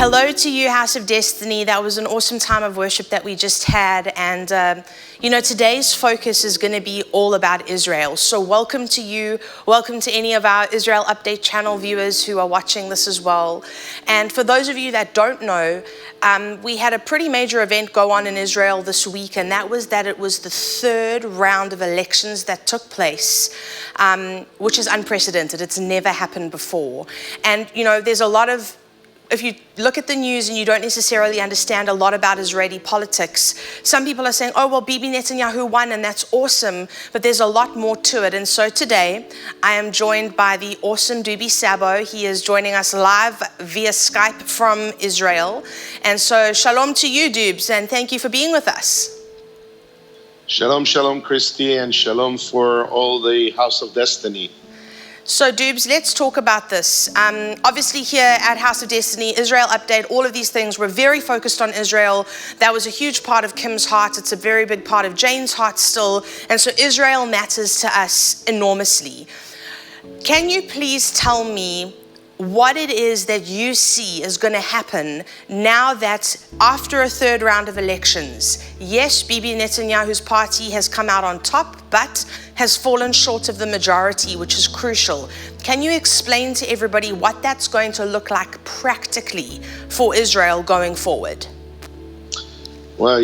Hello to you, House of Destiny. That was an awesome time of worship that we just had. And, today's focus is going to be all about Israel. So welcome to you. Welcome to any of our Israel Update channel viewers who are watching this as well. And for those of you that don't know, we had a pretty major event go on in Israel this week, and that was that it was the third round of elections that took place, which is unprecedented. It's never happened before. And, there's a lot of, if you look at the news and you don't necessarily understand a lot about Israeli politics, some people are saying, oh, well, Bibi Netanyahu won and that's awesome, but there's a lot more to it. And so today I am joined by the awesome Doobie Sabo. He is joining us live via Skype from Israel. And so shalom to you, Doobs, and thank you for being with us. Shalom, shalom, Christie, and shalom for all the House of Destiny. So, Doobs, let's talk about this. Obviously, here at House of Destiny, Israel Update, all of these things, we're very focused on Israel. That was a huge part of Kim's heart. It's a very big part of Jane's heart still. And so Israel matters to us enormously. Can you please tell me what it is that you see is going to happen now that after a third round of elections, yes, Bibi Netanyahu's party has come out on top, but has fallen short of the majority, which is crucial. Can you explain to everybody what that's going to look like practically for Israel going forward? Well,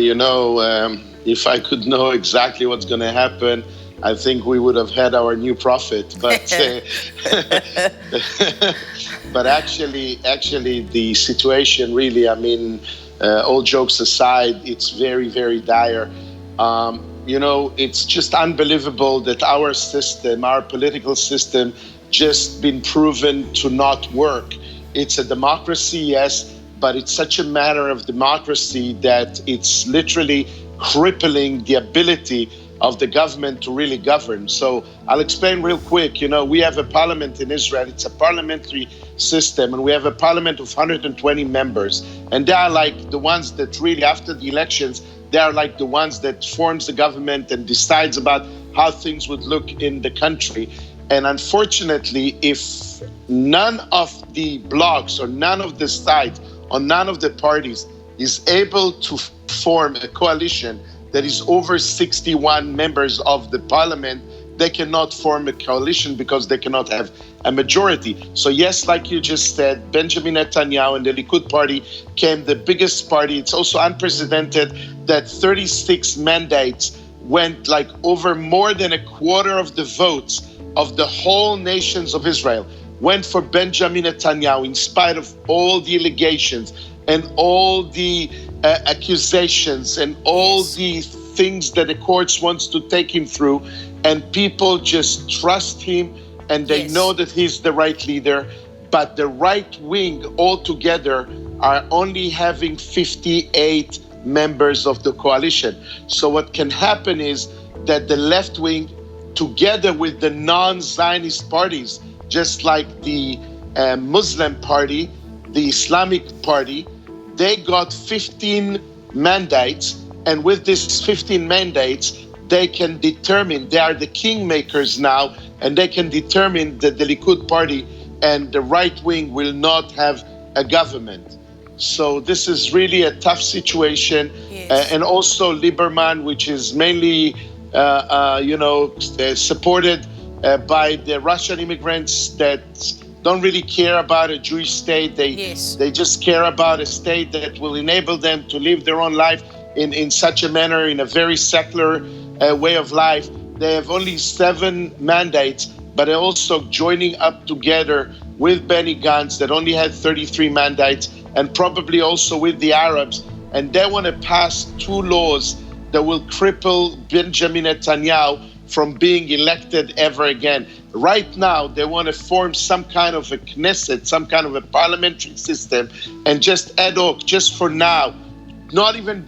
if I could know exactly what's going to happen, I think we would have had our new prophet. But but actually, the situation really, all jokes aside, it's very, very dire. It's just unbelievable that our system, our political system, just been proven to not work. It's a democracy, yes, but it's such a matter of democracy that it's literally crippling the ability of the government to really govern. So I'll explain real quick. We have a parliament in Israel. It's a parliamentary system, and we have a parliament of 120 members. And they are like the ones that really, after the elections, they are like the ones that forms the government and decides about how things would look in the country. And unfortunately, if none of the blocs or none of the sides or none of the parties is able to form a coalition that is over 61 members of the parliament, they cannot form a coalition because they cannot have a majority. So yes, like you just said, Benjamin Netanyahu and the Likud party came the biggest party. It's also unprecedented that 36 mandates went like over more than a quarter of the votes of the whole nations of Israel went for Benjamin Netanyahu in spite of all the allegations and all the accusations and all the things that the courts wants to take him through, and people just trust him and they know that he's the right leader. But the right wing altogether are only having 58 members of the coalition. So what can happen is that the left wing, together with the non-Zionist parties, just like the Muslim party, the Islamic party, they got 15 mandates, and with these 15 mandates, they can determine, they are the kingmakers now, and they can determine that the Likud party and the right wing will not have a government. So this is really a tough situation. Yes. And also Lieberman, which is mainly, supported by the Russian immigrants that don't really care about a Jewish state. They just care about a state that will enable them to live their own life in such a manner, in a very secular way of life. They have only 7 mandates, but they're also joining up together with Benny Gantz that only had 33 mandates, and probably also with the Arabs. And they want to pass 2 laws that will cripple Benjamin Netanyahu from being elected ever again. Right now, they want to form some kind of a Knesset, some kind of a parliamentary system, and just ad hoc, just for now, not even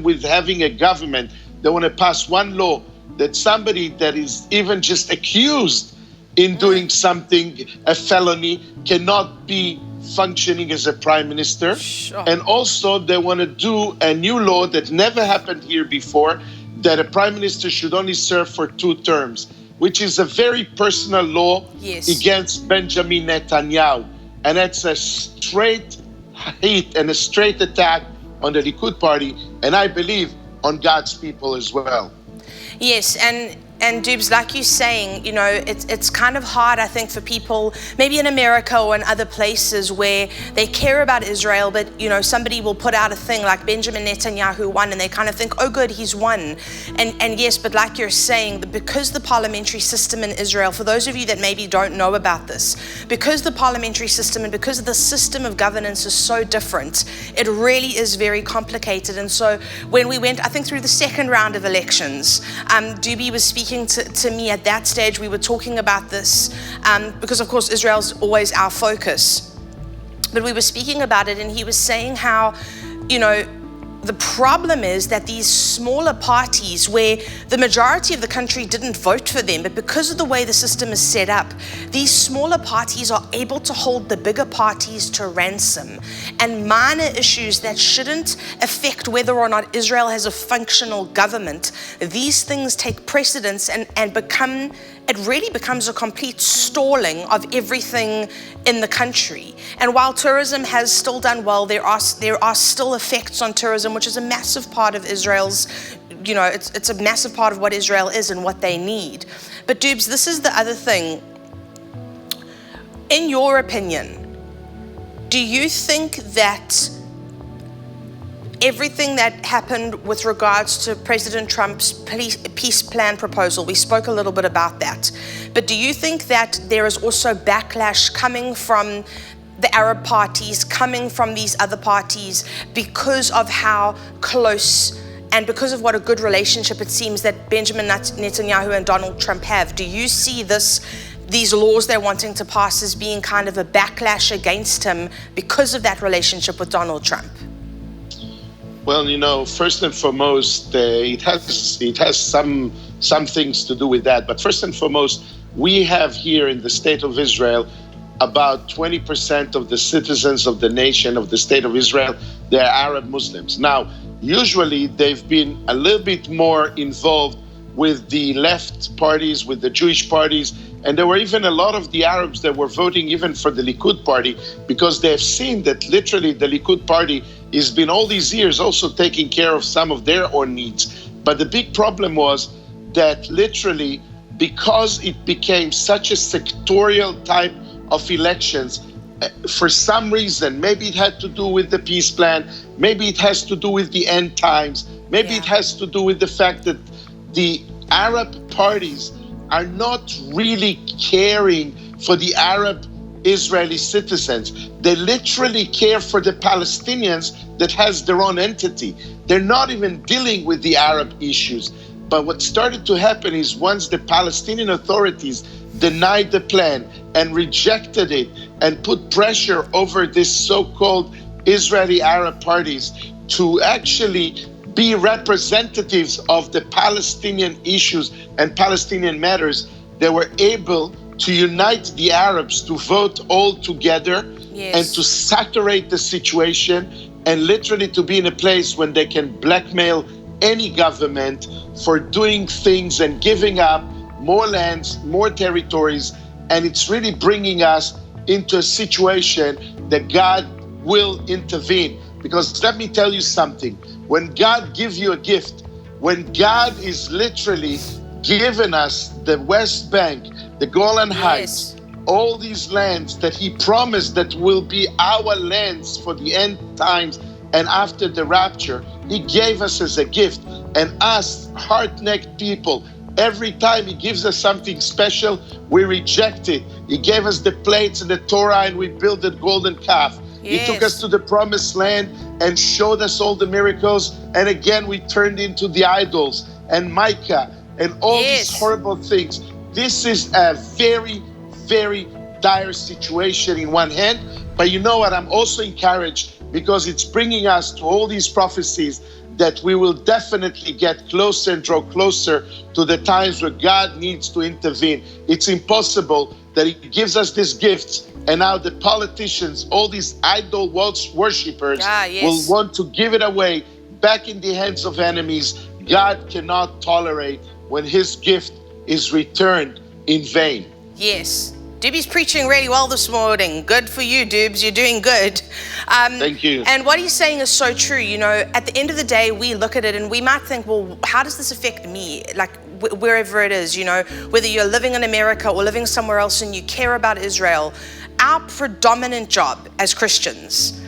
with having a government. They want to pass one law that somebody that is even just accused in doing something, a felony, cannot be functioning as a prime minister. Sure. And also they want to do a new law that never happened here before, that a prime minister should only serve for 2 terms, which is a very personal law against Benjamin Netanyahu. and it's a straight hit and a straight attack on the Likud party, and I believe on God's people as well. Yes, and Doobs, like you're saying, you know, it's kind of hard, I think, for people, maybe in America or in other places where they care about Israel, but, you know, somebody will put out a thing like Benjamin Netanyahu won, and they kind of think, oh, good, he's won. And yes, but like you're saying, because the parliamentary system in Israel, for those of you that maybe don't know about this, because the parliamentary system and because the system of governance is so different, it really is very complicated. And so when we went, I think, through the second round of elections, Doobie was speaking to me at that stage. We were talking about this because, of course, Israel's always our focus. But we were speaking about it, and he was saying how, you know, the problem is that these smaller parties where the majority of the country didn't vote for them, but because of the way the system is set up, these smaller parties are able to hold the bigger parties to ransom. And minor issues that shouldn't affect whether or not Israel has a functional government, these things take precedence and become, it really becomes a complete stalling of everything in the country. And while tourism has still done well, there are still effects on tourism, which is a massive part of Israel's, you know, it's a massive part of what Israel is and what they need. But Doobs, this is the other thing. In your opinion, do you think that everything that happened with regards to President Trump's peace plan proposal, we spoke a little bit about that, but do you think that there is also backlash coming from the Arab parties, coming from these other parties, because of how close and because of what a good relationship it seems that Benjamin Netanyahu and Donald Trump have? Do you see these laws they're wanting to pass as being kind of a backlash against him because of that relationship with Donald Trump? Well, you know, first and foremost, it has some things to do with that. But first and foremost, we have here in the state of Israel about 20% of the citizens of the nation of the state of Israel, they're Arab Muslims. Now, usually they've been a little bit more involved with the left parties, with the Jewish parties, and there were even a lot of the Arabs that were voting even for the Likud party, because they've seen that literally the Likud party has been all these years also taking care of some of their own needs. But the big problem was that literally, because it became such a sectorial type of elections, for some reason, maybe it had to do with the peace plan, maybe it has to do with the end times, maybe it has to do with the fact that the Arab parties are not really caring for the Arab Israeli citizens. They literally care for the Palestinians that has their own entity. They're not even dealing with the Arab issues. But what started to happen is once the Palestinian authorities denied the plan and rejected it and put pressure over this so-called Israeli Arab parties to actually be representatives of the Palestinian issues and Palestinian matters, they were able to unite the Arabs to vote all together and to saturate the situation and literally to be in a place when they can blackmail any government for doing things and giving up more lands, more territories. And it's really bringing us into a situation that God will intervene. Because let me tell you something, when God gives you a gift, when God is literally giving us the West Bank, the Golan Heights, all these lands that he promised that will be our lands for the end times and after the rapture, he gave us as a gift. And us hard-necked people, every time he gives us something special, we reject it. He gave us the plates and the Torah and we built the golden calf. He took us to the promised land and showed us all the miracles. And again, we turned into the idols and Micah and all these horrible things. This is a very, very dire situation in one hand. But you know what? I'm also encouraged because it's bringing us to all these prophecies that we will definitely get closer and draw closer to the times where God needs to intervene. It's impossible that he gives us these gifts and now the politicians, all these idol worshippers will want to give it away back in the hands of enemies. God cannot tolerate when his gift is returned in vain. Yes. Doobie's preaching really well this morning. Good for you, Doobs. You're doing good. Thank you. And what he's saying is so true. You know, at the end of the day, we look at it and we might think, well, how does this affect me? Like, wherever it is, you know, whether you're living in America or living somewhere else and you care about Israel, our predominant job as Christians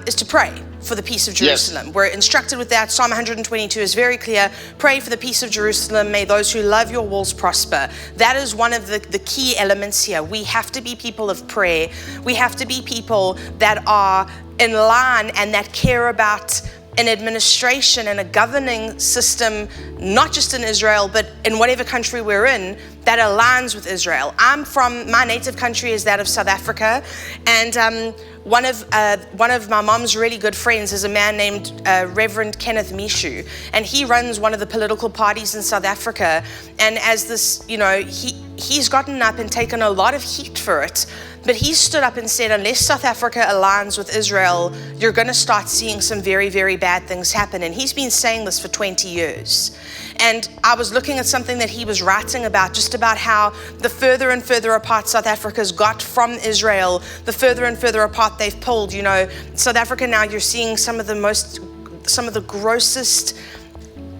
is to pray for the peace of Jerusalem. Yes. We're instructed with that. Psalm 122 is very clear. Pray for the peace of Jerusalem. May those who love your walls prosper. That is one of the key elements here. We have to be people of prayer. We have to be people that are in line and that care about an administration and a governing system, not just in Israel, but in whatever country we're in, that aligns with Israel. My native country is that of South Africa, and one of my mom's really good friends is a man named Reverend Kenneth Mishu, and he runs one of the political parties in South Africa. And as this, you know, he's gotten up and taken a lot of heat for it, but he stood up and said, unless South Africa aligns with Israel, you're going to start seeing some very, very bad things happen. And he's been saying this for 20 years. And I was looking at something that he was writing about, just about how the further and further apart South Africa's got from Israel, the further and further apart they've pulled. You know, South Africa now, you're seeing some of the grossest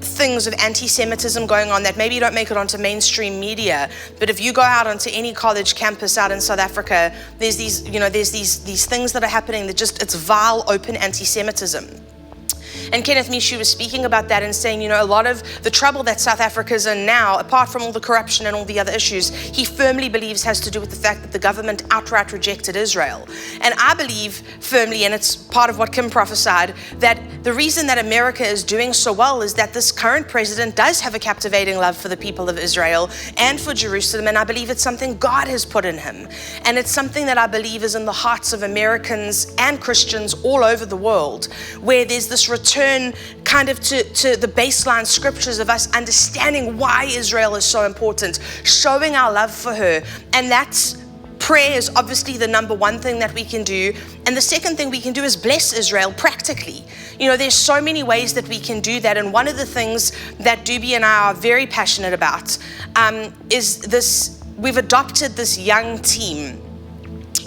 things of anti-Semitism going on that maybe don't make it onto mainstream media, but if you go out onto any college campus out in South Africa, there's these things that are happening that just, it's vile, open anti-Semitism. And Kenneth Mishu was speaking about that and saying, you know, a lot of the trouble that South Africa's in now, apart from all the corruption and all the other issues, he firmly believes has to do with the fact that the government outright rejected Israel. And I believe firmly, and it's part of what Kim prophesied, that the reason that America is doing so well is that this current president does have a captivating love for the people of Israel and for Jerusalem. And I believe it's something God has put in him. And it's something that I believe is in the hearts of Americans and Christians all over the world, where there's this return kind of to the baseline scriptures of us understanding why Israel is so important, showing our love for her. And that's prayer is obviously the number one thing that we can do. And the second thing we can do is bless Israel practically. You know, there's so many ways that we can do that. And one of the things that Doobie and I are very passionate about is this. We've adopted this young team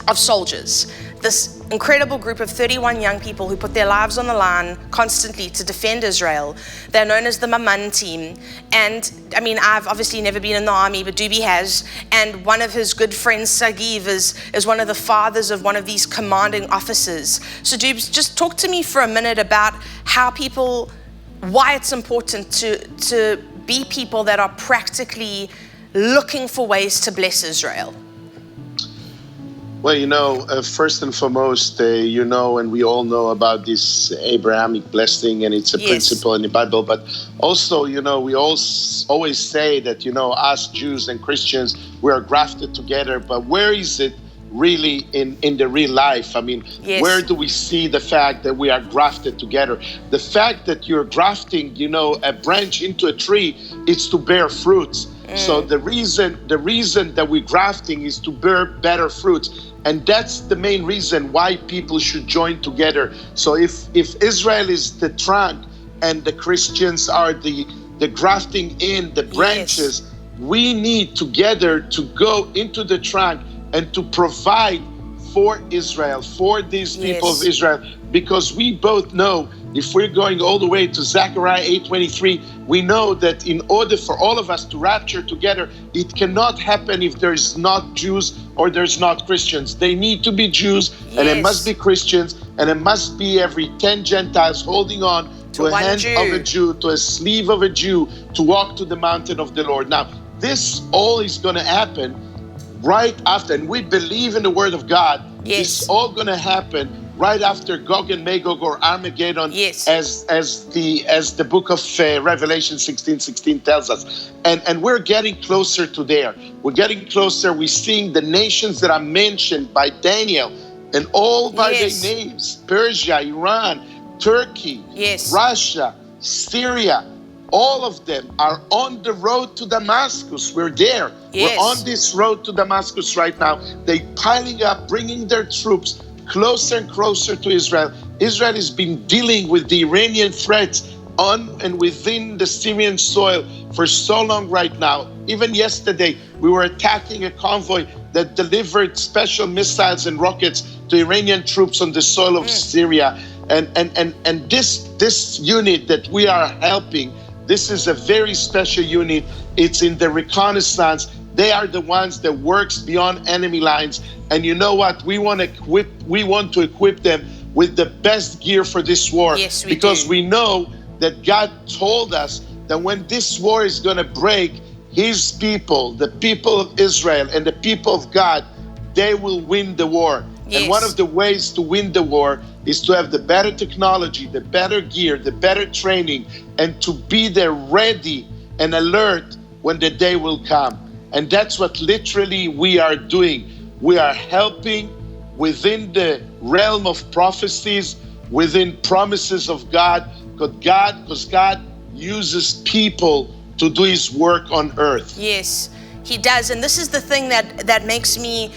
of soldiers, this incredible group of 31 young people who put their lives on the line constantly to defend Israel. They're known as the Maman team. And I mean, I've obviously never been in the army, but Doobie has. And one of his good friends, Sagiv, is one of the fathers of one of these commanding officers. So Doobie, just talk to me for a minute about why it's important to be people that are practically looking for ways to bless Israel. Well, you know, first and foremost, you know, and we all know about this Abrahamic blessing, and it's a principle in the Bible. But also, you know, we always say that, you know, us Jews and Christians, we are grafted together. But where is it really in the real life? I mean, where do we see the fact that we are grafted together? The fact that you're grafting, you know, a branch into a tree, it's to bear fruits. So the reason that we're grafting is to bear better fruits. And that's the main reason why people should join together. So if Israel is the trunk and the Christians are the grafting in the branches, we need together to go into the trunk and to provide for Israel, for these people of Israel, because we both know, if we're going all the way to Zechariah 8:23, we know that in order for all of us to rapture together, it cannot happen if there's not Jews or there's not Christians. They need to be Jews, and it must be Christians, and it must be every 10 Gentiles holding on to a hand of a Jew, to a sleeve of a Jew, to walk to the mountain of the Lord. Now, this all is going to happen right after, and we believe in the word of God. It's all going to happen right after Gog and Magog, or Armageddon, as the book of Revelation 16:16 tells us. And we're getting closer to there. We're getting closer. We're seeing the nations that are mentioned by Daniel, and all by their names: Persia, Iran, Turkey, Russia, Syria. All of them are on the road to Damascus. We're there. We're on this road to Damascus right now. They're piling up, bringing their troops closer and closer to Israel. Israel has been dealing with the Iranian threats on and within the Syrian soil for so long right now. Even yesterday, we were attacking a convoy that delivered special missiles and rockets to Iranian troops on the soil of Syria. And this unit that we are helping, this is a very special unit. It's in the reconnaissance. They are the ones that works beyond enemy lines. And you know what? We want to equip them with the best gear for this war. Yes, because we know that God told us that when this war is going to break, his people, the people of Israel and the people of God, they will win the war. Yes. And one of the ways to win the war is to have the better technology, the better gear, the better training, and to be there ready and alert when the day will come. And that's what literally we are doing. We are helping within the realm of prophecies, within promises of God, because God uses people to do his work on earth. Yes, he does. And this is the thing that makes me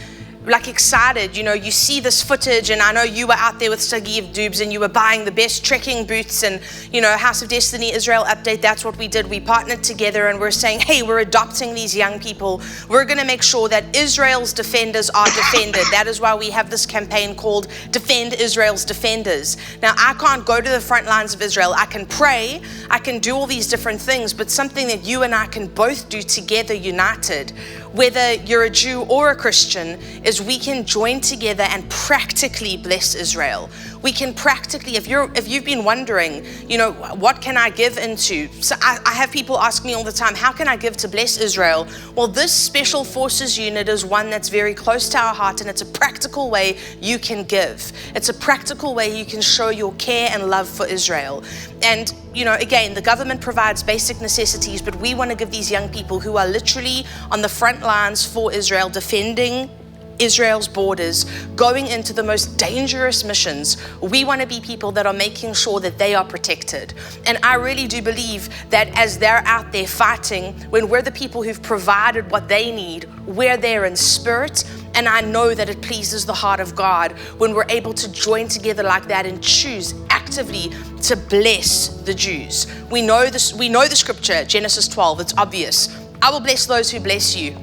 like excited. You know, you see this footage, and I know you were out there with Sagi of Doobs and you were buying the best trekking boots, and you know, House of Destiny Israel update, that's what we did. We partnered together and we're saying, hey, we're adopting these young people. We're going to make sure that Israel's defenders are defended. That is why we have this campaign called Defend Israel's Defenders. Now, I can't go to the front lines of Israel. I can pray, I can do all these different things, but something that you and I can both do together, united, whether you're a Jew or a Christian, is we can join together and practically bless Israel. We can practically, if you've been wondering, you know, what can I give into? So I have people ask me all the time, how can I give to bless Israel? Well, this Special Forces unit is one that's very close to our heart, and it's a practical way you can give. It's a practical way you can show your care and love for Israel. And, you know, again, the government provides basic necessities, but we want to give these young people who are literally on the front lines for Israel, defending Israel's borders, going into the most dangerous missions. We want to be people that are making sure that they are protected. And I really do believe that as they're out there fighting, when we're the people who've provided what they need, we're there in spirit. And I know that it pleases the heart of God when we're able to join together like that and choose actively to bless the Jews. We know this, we know the scripture, Genesis 12, it's obvious. I will bless those who bless you.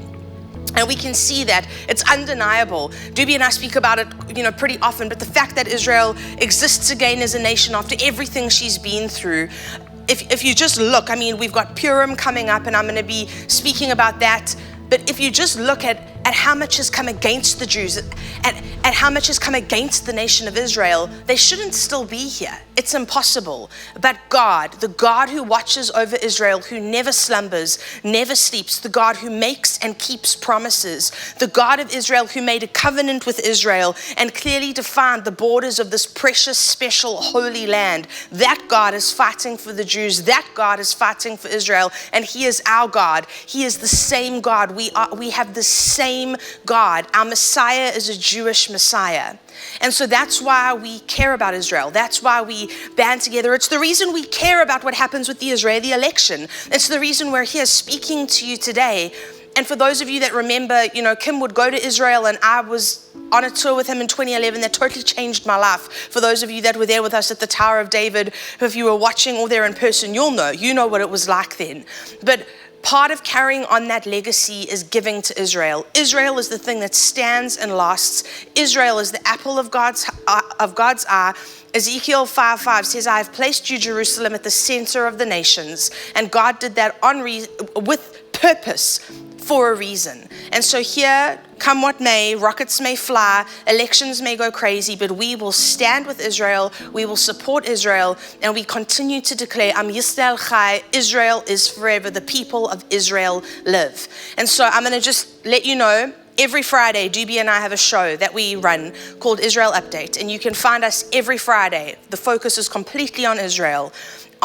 And we can see that it's undeniable. Doobie and I speak about it, you know, pretty often, but the fact that Israel exists again as a nation after everything she's been through, if you just look, I mean, we've got Purim coming up, and I'm going to be speaking about that. But if you just look at how much has come against the Jews, at how much has come against the nation of Israel, they shouldn't still be here. It's impossible. But God, the God who watches over Israel, who never slumbers, never sleeps, the God who makes and keeps promises, the God of Israel who made a covenant with Israel and clearly defined the borders of this precious, special, holy land, that God is fighting for the Jews. That God is fighting for Israel, and he is our God. He is the same God. We have the same God. Our Messiah is a Jewish Messiah. And so that's why we care about Israel. That's why we band together. It's the reason we care about what happens with the Israeli election. It's the reason we're here speaking to you today. And for those of you that remember, you know, Kim would go to Israel, and I was on a tour with him in 2011 that totally changed my life. For those of you that were there with us at the Tower of David, if you were watching or there in person, you know what it was like then. But part of carrying on that legacy is giving to Israel. Israel is the thing that stands and lasts. Israel is the apple of God's eye. Ezekiel 5:5 says, I have placed you, Jerusalem, at the center of the nations. And God did that with purpose, for a reason. And so here, come what may, rockets may fly, elections may go crazy, but we will stand with Israel, we will support Israel, and we continue to declare, Am Yisrael Chai, Israel is forever, the people of Israel live. And so I'm going to just let you know, every Friday, Doobie and I have a show that we run called Israel Update, and you can find us every Friday. The focus is completely on Israel.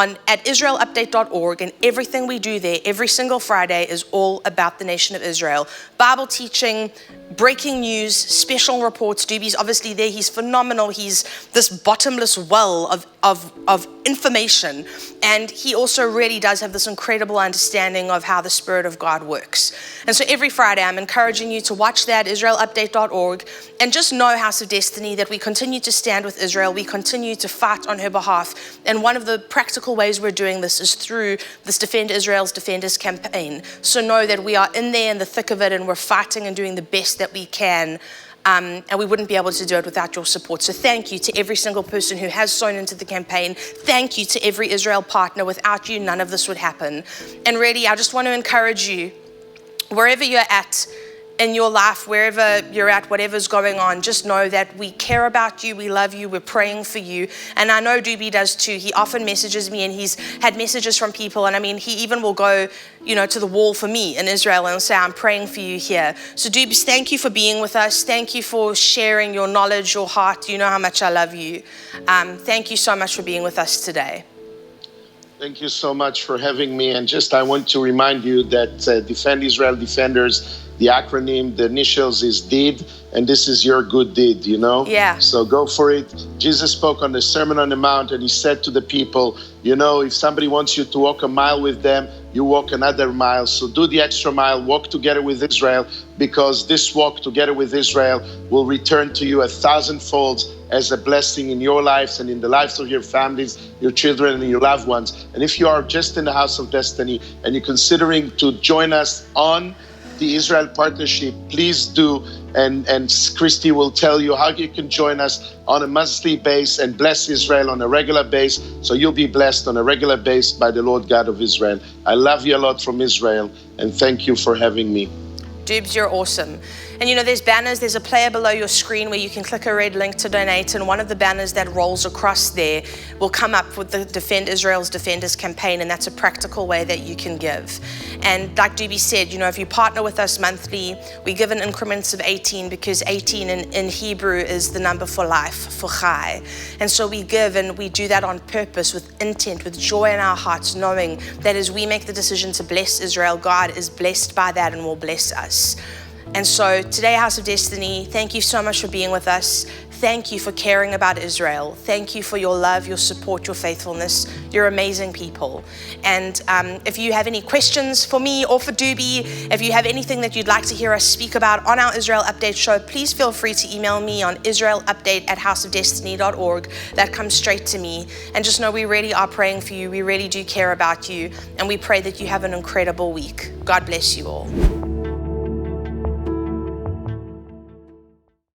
At israelupdate.org, and everything we do there every single Friday is all about the nation of Israel. Bible teaching, breaking news, special reports. Doobie's obviously there. He's phenomenal. He's this bottomless well of information. And he also really does have this incredible understanding of how the Spirit of God works. And so every Friday, I'm encouraging you to watch that, israelupdate.org, and just know, House of Destiny, that we continue to stand with Israel. We continue to fight on her behalf. And one of the practical ways we're doing this is through this Defend Israel's Defenders campaign. So know that we are in there in the thick of it, and we're fighting and doing the best that we can. And we wouldn't be able to do it without your support. So thank you to every single person who has sown into the campaign. Thank you to every Israel partner. Without you, none of this would happen. And really, I just want to encourage you, wherever you're at in your life, wherever you're at, whatever's going on, just know that we care about you, we love you, we're praying for you. And I know Doobie does too. He often messages me, and he's had messages from people. And I mean, he even will go, to the wall for me in Israel and say, I'm praying for you here. So Doobie, thank you for being with us. Thank you for sharing your knowledge, your heart. You know how much I love you. Thank you so much for being with us today. Thank you so much for having me. And I want to remind you that Defend Israel Defenders, the acronym, the initials is DEED, and this is your good deed, Yeah. So go for it. Jesus spoke on the Sermon on the Mount, and he said to the people, if somebody wants you to walk a mile with them, you walk another mile. So do the extra mile, walk together with Israel, because this walk together with Israel will return to you 1,000-fold as a blessing in your lives and in the lives of your families, your children, and your loved ones. And if you are just in the House of Destiny and you're considering to join us on the Israel Partnership, please do. And Christy will tell you how you can join us on a monthly basis and bless Israel on a regular basis. So you'll be blessed on a regular basis by the Lord God of Israel. I love you a lot from Israel, and thank you for having me. Dubes, you're awesome. And there's banners, there's a player below your screen where you can click a red link to donate, and one of the banners that rolls across there will come up with the Defend Israel's Defenders campaign, and that's a practical way that you can give. And like Doobie said, if you partner with us monthly, we give in increments of 18, because 18 in Hebrew is the number for life, for chai. And so we give, and we do that on purpose, with intent, with joy in our hearts, knowing that as we make the decision to bless Israel, God is blessed by that and will bless us. And so today, House of Destiny, thank you so much for being with us. Thank you for caring about Israel. Thank you for your love, your support, your faithfulness. You're amazing people. And if you have any questions for me or for Doobie, if you have anything that you'd like to hear us speak about on our Israel Update show, please feel free to email me on israelupdate@houseofdestiny.org. That comes straight to me. And just know we really are praying for you. We really do care about you. And we pray that you have an incredible week. God bless you all.